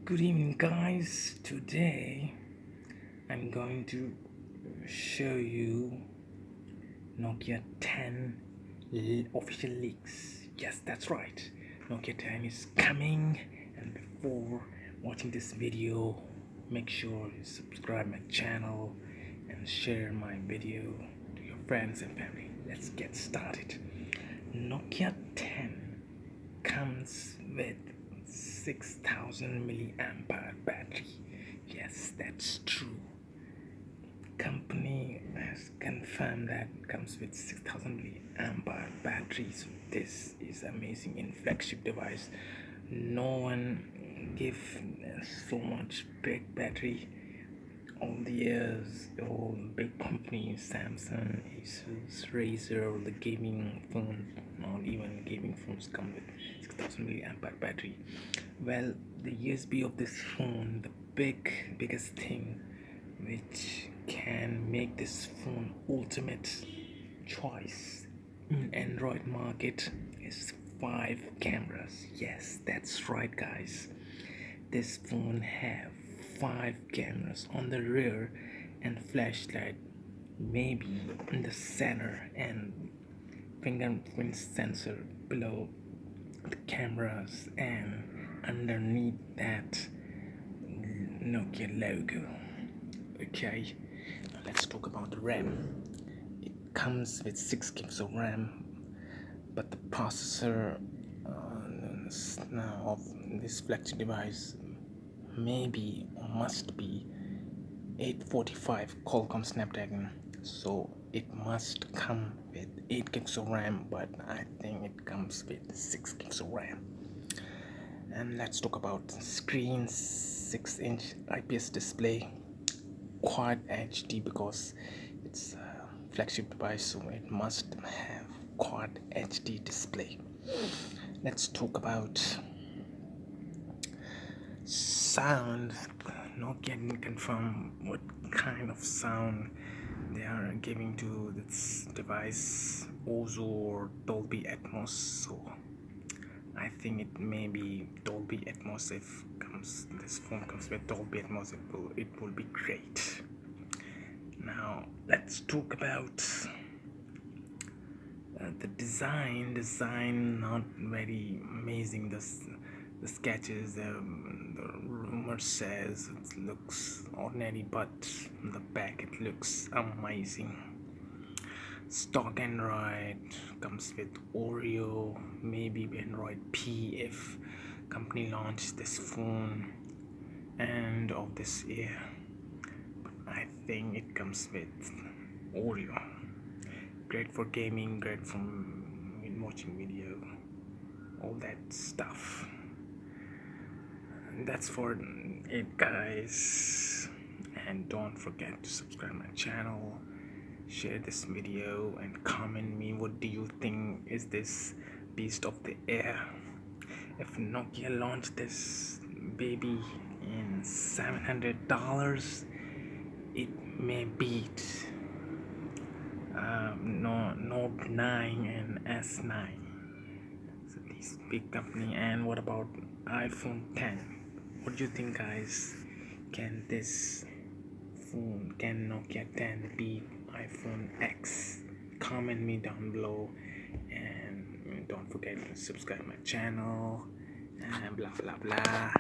Good evening, guys. Today I'm going to show you Nokia 10 official leaks. Yes, that's right. Nokia 10 is coming, and before watching this video, make sure you subscribe my channel and share my video to your friends and family. Let's get started. Nokia 10 comes with 6000 milliampere battery. Yes, that's true. Company has confirmed that it comes with 6000 milliampere battery. So this is amazing in flagship device. No one give so much big battery. All the years, all big companies, Samsung, Asus, Razer, all the gaming phones, not even gaming phones come with 6000 milliampere battery. Well, the USB of this phone, the biggest thing which can make this phone ultimate choice in Android market is 5 cameras. Yes, that's right, guys. This phone have 5 cameras on the rear and flashlight, maybe in the center, and fingerprint sensor below the cameras, and underneath that Nokia logo. Okay, now let's talk about the RAM. It comes with 6 gigs of RAM, but the processor now of this flagship device maybe or must be 845 Qualcomm Snapdragon, so it must come with 8 gigs of RAM, but I think it comes with 6 gigs of RAM. And let's talk about screen. 6-inch IPS display, Quad HD, because it's a flagship device, so it must have Quad HD display. Let's talk about sound. Nokia didn't confirm what kind of sound they are giving to this device, Ozo or Dolby Atmos. So I think it may be Dolby Atmos. If this phone comes with Dolby Atmos, it will be great. Now let's talk about the design. Not very amazing. The sketches, the rumor says it looks ordinary, but on the back it looks amazing. Stock Android comes with Oreo, maybe Android P if company launched this phone end of this year, but I think it comes with Oreo. Great for gaming, great for watching video, all that stuff. And that's for it, guys, and don't forget to subscribe my channel, share this video, and comment me what do you think is this beast of the air. If Nokia launched this baby in $700, it may beat Note 9 and S9. So these big company. And what about iPhone 10? What do you think, guys? Can Nokia 10 beat iPhone X? Comment me down below, and don't forget to subscribe my channel, and blah blah blah.